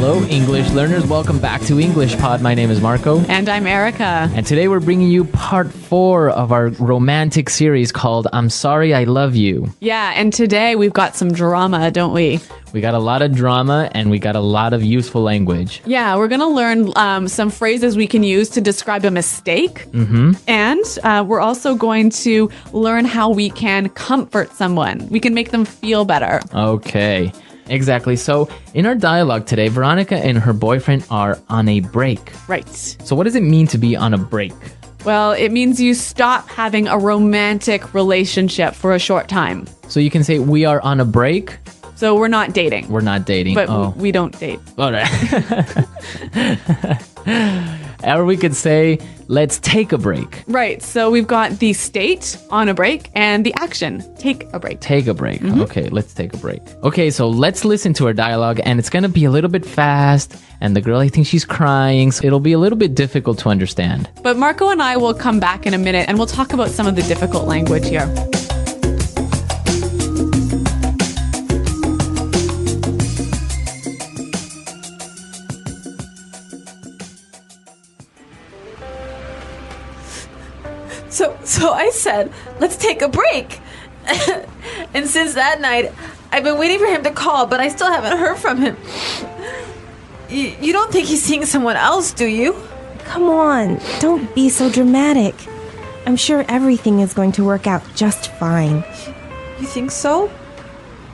Hello, English learners. Welcome back to English Pod. My name is Marco. And I'm Erica. And today we're bringing you part 4 of our romantic series called I'm Sorry I Love You. Yeah, and today we've got some drama, don't we? We got a lot of drama and we got a lot of useful language. Yeah, we're going to learn some phrases we can use to describe a mistake. Mm-hmm. And we're also going to learn how we can comfort someone. We can make them feel better. Okay. Exactly. So in our dialogue today, Veronica and her boyfriend are on a break. Right. So what does it mean to be on a break? Well, it means you stop having a romantic relationship for a short time. So you can say we are on a break. So we're not dating. We're not dating. But we don't date. All right. Or we could say, let's take a break. Right. So we've got the state, on a break, and the action, take a break. Take a break. Mm-hmm. Okay, let's take a break. Okay, so let's listen to our dialogue, and it's going to be a little bit fast, and the girl, I think she's crying, so it'll be a little bit difficult to understand. But Marco and I will come back in a minute, and we'll talk about some of the difficult language here. So I said, let's take a break. And since that night, I've been waiting for him to call, but I still haven't heard from him. You don't think he's seeing someone else, do you? Come on, don't be so dramatic. I'm sure everything is going to work out just fine. You think so?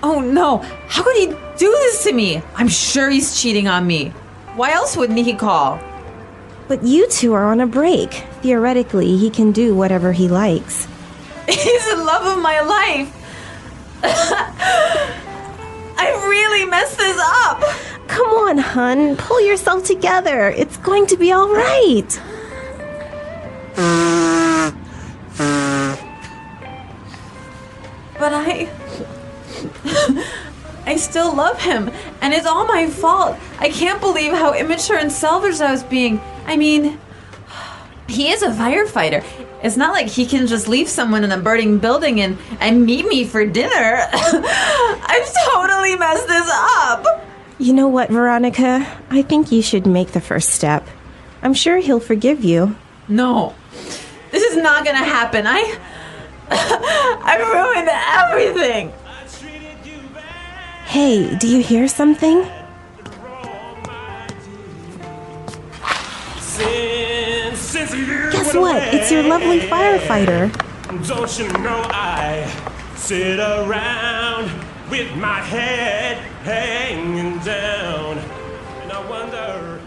Oh no, how could he do this to me? I'm sure he's cheating on me. Why else wouldn't he call? But you two are on a break. Theoretically, he can do whatever he likes. He's the love of my life. I really messed this up. Come on, hun. Pull yourself together. It's going to be all right. But I still love him, and it's all my fault. I can't believe how immature and selfish I was being. I mean, he is a firefighter. It's not like he can just leave someone in a burning building and meet me for dinner. I've totally messed this up. You know what, Veronica? I think you should make the first step. I'm sure he'll forgive you. No, this is not gonna happen. I ruined everything. Hey, do you hear something? Guess what? It's your lovely firefighter. Don't you know I sit around with my head hanging down, and I wonder.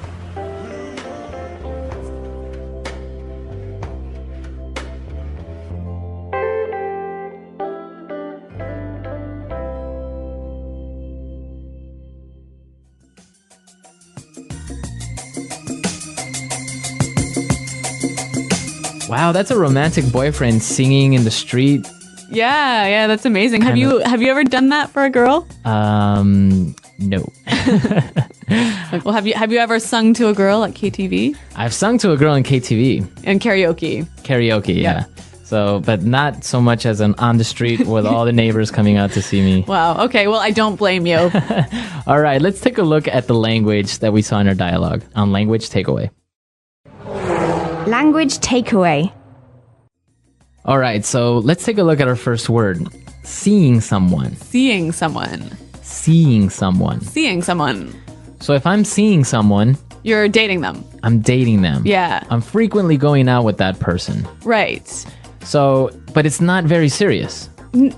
Wow, that's a romantic boyfriend singing in the street. Yeah, that's amazing. Have you ever done that for a girl? No. Well, have you ever sung to a girl at KTV? I've sung to a girl in KTV. And karaoke. Karaoke, yeah. So, but not so much as on the street with all the neighbors coming out to see me. Wow. Okay. Well, I don't blame you. All right. Let's take a look at the language that we saw in our dialogue on Language Takeaway. Language takeaway. All right. So let's take a look at our first word. Seeing someone. Seeing someone. Seeing someone. Seeing someone. So if I'm seeing someone, you're dating them. I'm dating them. Yeah. I'm frequently going out with that person. Right. So, but it's not very serious.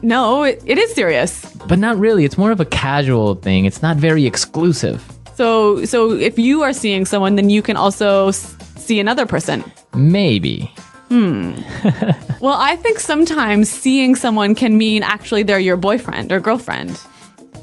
No, it is serious. But not really. It's more of a casual thing. It's not very exclusive. So if you are seeing someone, then you can also see another person. Maybe. Well, I think sometimes seeing someone can mean actually they're your boyfriend or girlfriend.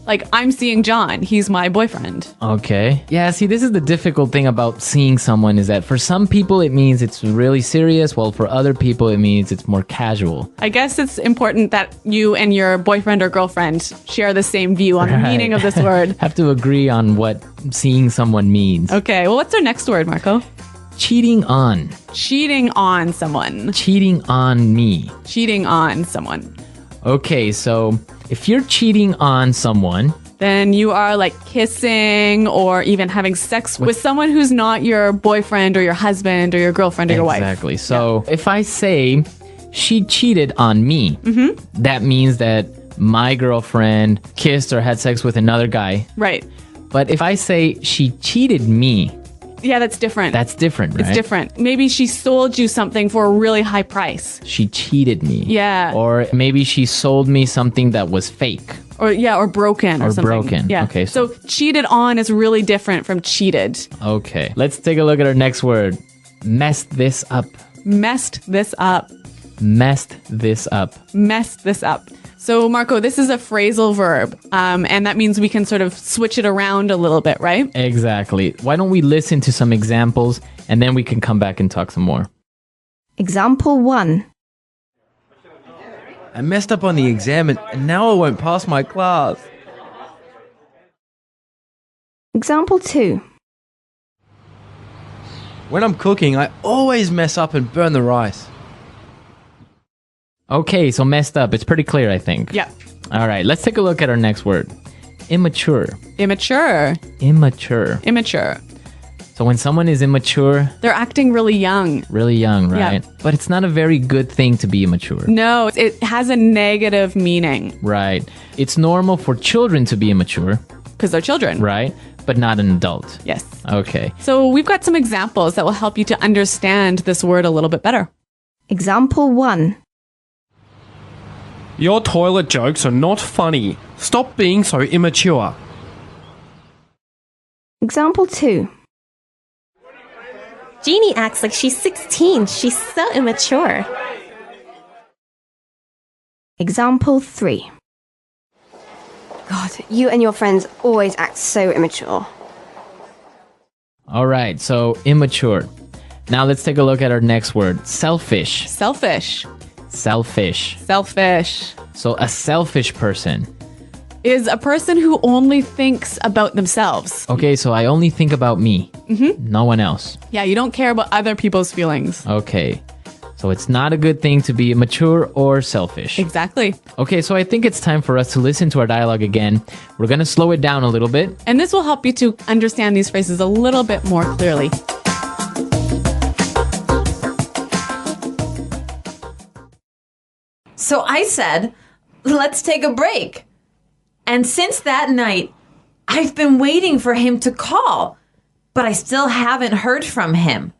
Like, I'm seeing John. He's my boyfriend. Okay. Yeah, see, this is the difficult thing about seeing someone is that for some people it means it's really serious, while for other people it means it's more casual. I guess it's important that you and your boyfriend or girlfriend share the same view on the meaning of this word. Have to agree on what seeing someone means. Okay, well, what's our next word, Marco? Cheating on. Cheating on someone. Cheating on me. Cheating on someone. Okay, so if you're cheating on someone, then you are like kissing or even having sex with someone who's not your boyfriend or your husband or your girlfriend or your wife. Exactly. So if I say she cheated on me, that means that my girlfriend kissed or had sex with another guy. Right. But if I say she cheated me, Yeah, that's different. that's different, right? It's different. Maybe she sold you something for a really high price. She cheated me. Yeah. Or maybe she sold me something that was fake. Or broken or something. broken. Yeah. Okay, So cheated on is really different from cheated. Okay. Let's take a look at our next word. Messed this up. Messed this up. Messed this up. Messed this up. So, Marco, this is a phrasal verb, and that means we can sort of switch it around a little bit, right? Exactly. Why don't we listen to some examples and then we can come back and talk some more. Example 1. I messed up on the exam and now I won't pass my class. Example 2. When I'm cooking, I always mess up and burn the rice. Okay, so messed up. It's pretty clear, I think. Yeah. All right, let's take a look at our next word. Immature. Immature. Immature. Immature. So when someone is immature, They're acting really young. really young, right? But it's not a very good thing to be immature. No, it has a negative meaning Right. It's normal for children to be immature, because they're children. right? But not an adult. Yes. Okay. So we've got some examples that will help you to understand this word a little bit better. Example 1. Your toilet jokes are not funny. Stop being so immature. Example 2. Jeannie acts like she's 16. She's so immature. Example 3. God, you and your friends always act so immature. All right, so immature. Now let's take a look at our next word. Selfish. Selfish. Selfish. Selfish So a selfish person. is a person who only thinks about themselves. Okay, so I only think about me. No one else. Yeah, you don't care about other people's feelings. Okay. So it's not a good thing to be immature or selfish. Exactly. Okay, so I think it's time for us to listen to our dialogue again. We're going to slow it down a little bit. And this will help you to understand these phrases a little bit more clearly. So I said, let's take a break. And since that night, I've been waiting for him to call, but I still haven't heard from him.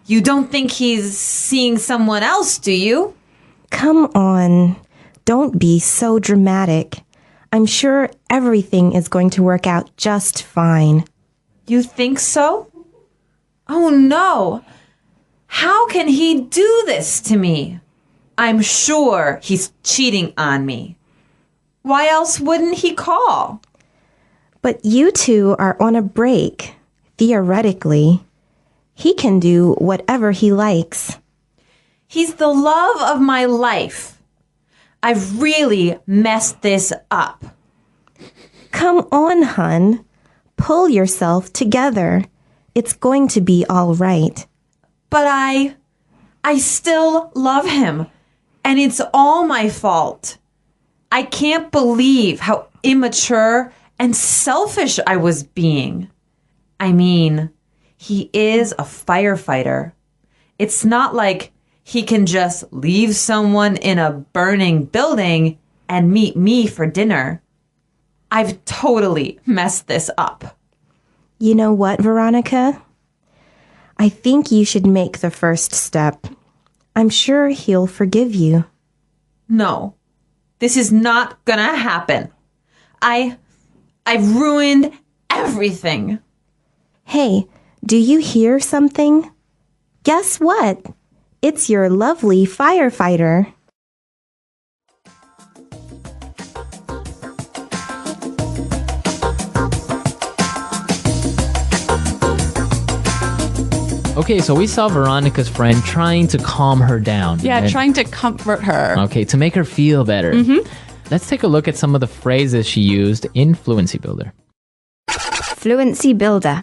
You don't think he's seeing someone else, do you? Come on. Don't be so dramatic. I'm sure everything is going to work out just fine. You think so? Oh no. How can he do this to me? I'm sure he's cheating on me. Why else wouldn't he call? But you two are on a break. Theoretically, he can do whatever he likes. He's the love of my life. I've really messed this up. Come on, hun. Pull yourself together. It's going to be all right. But I still love him. And it's all my fault. I can't believe how immature and selfish I was being. I mean, he is a firefighter. It's not like he can just leave someone in a burning building and meet me for dinner. I've totally messed this up. You know what, Veronica? I think you should make the first step. I'm sure he'll forgive you. No, this is not gonna happen. I've ruined everything. Hey, do you hear something? Guess what? It's your lovely firefighter. Okay, so we saw Veronica's friend trying to calm her down. Yeah, And- trying to comfort her. Okay, to make her feel better. Let's take a look at some of the phrases she used in Fluency Builder. Fluency builder.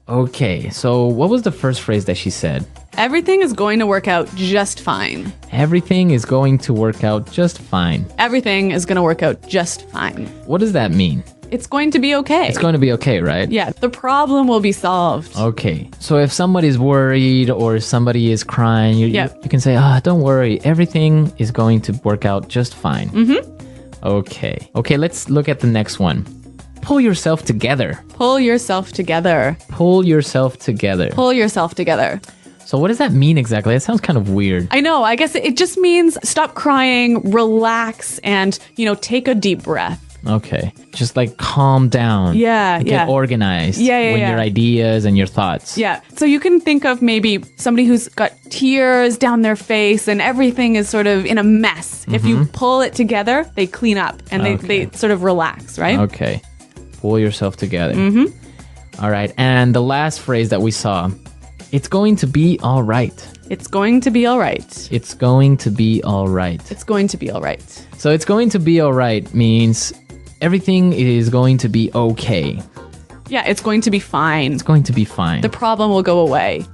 Okay, so what was the first phrase that she said? Everything is going to work out just fine. Everything is going to work out just fine. Everything is going to work out just fine. What does that mean? It's going to be okay. It's going to be okay, right? Yeah, the problem will be solved. Okay. So if somebody's worried or somebody is crying, you Yeah. can say, don't worry. Everything is going to work out just fine. Okay. Okay, let's look at the next one. Pull yourself together. Pull yourself together. Pull yourself together. Pull yourself together. So what does that mean exactly? That sounds kind of weird. I know. I guess it just means stop crying, relax, and, take a deep breath. Okay. Just like calm down. Yeah, Get yeah. organized Yeah, with yeah. your ideas and your thoughts. Yeah. So you can think of maybe somebody who's got tears down their face and everything is sort of in a mess. If you pull it together, they clean up and they sort of relax, right? Okay. Pull yourself together. All right. And the last phrase that we saw, it's going to be all right. It's going to be all right. It's going to be all right. It's going to be all right. So it's going to be all right means everything is going to be okay. Yeah, it's going to be fine. It's going to be fine. The problem will go away.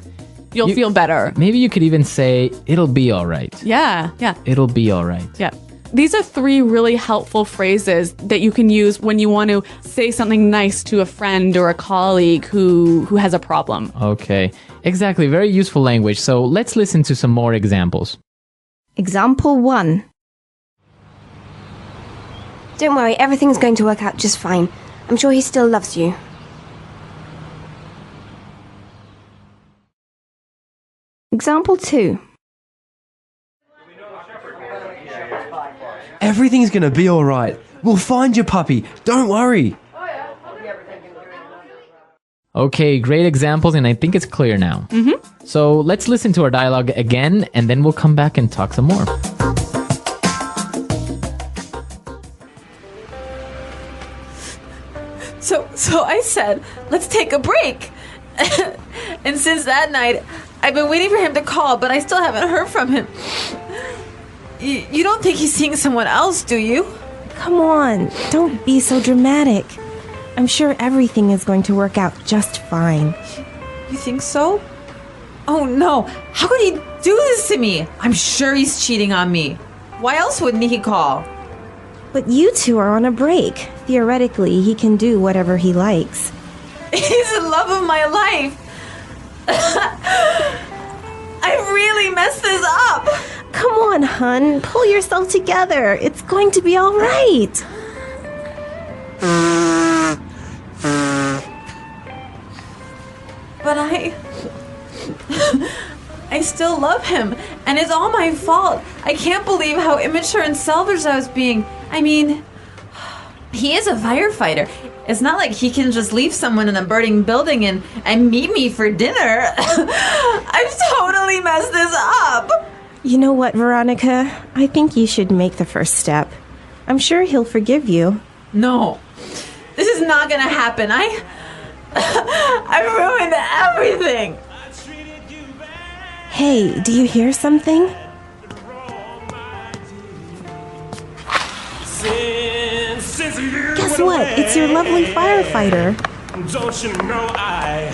You'll feel better. Maybe you could even say, it'll be all right. Yeah, yeah, It'll be all right. yeah. These are 3 really helpful phrases that you can use when you want to say something nice to a friend or a colleague who has a problem. Okay. Exactly. Very useful language. So let's listen to some more examples. Example 1. Don't worry, everything's going to work out just fine. I'm sure he still loves you. Example 2. Everything's gonna be all right. We'll find your puppy. Don't worry. Okay, great examples, and I think it's clear now. So let's listen to our dialogue again, and then we'll come back and talk some more. So I said, let's take a break. And since that night, I've been waiting for him to call, but I still haven't heard from him. You don't think he's seeing someone else, do you? Come on, don't be so dramatic. I'm sure everything is going to work out just fine. You think so? Oh no, how could he do this to me? I'm sure he's cheating on me. Why else wouldn't he call? But you two are on a break. Theoretically, he can do whatever he likes. He's the love of my life. I really messed this up. Come on, hun. Pull yourself together. It's going to be all right. But I still love him, and it's all my fault. I can't believe how immature and selfish I was being. I mean, he is a firefighter. It's not like he can just leave someone in a burning building and meet me for dinner. I've totally messed this up. You know what, Veronica? I think you should make the first step. I'm sure he'll forgive you. No, this is not gonna happen. I ruined everything. Hey, do you hear something? Guess what? It's your lovely firefighter. Don't you know I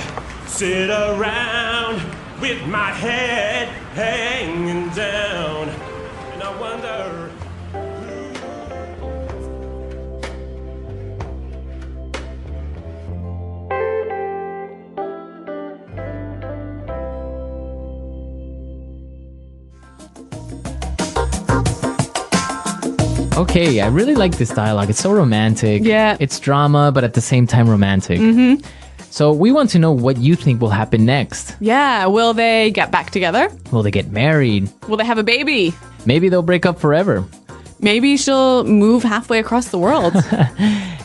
sit around with my head hanging down, and I wonder. Okay, I really like this dialogue. It's so romantic. Yeah. It's drama, but at the same time romantic. So we want to know what you think will happen next. Yeah. Will they get back together? Will they get married? Will they have a baby? Maybe they'll break up forever. Maybe she'll move halfway across the world.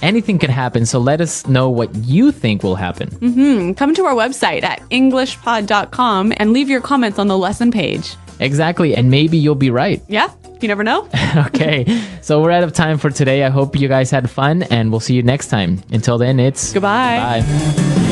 Anything could happen, so let us know what you think will happen. Come to our website at englishpod.com and leave your comments on the lesson page. Exactly, and maybe you'll be right. Yeah, you never know. Okay, so we're out of time for today. I hope you guys had fun, and we'll see you next time. Until then, it's Goodbye. Bye.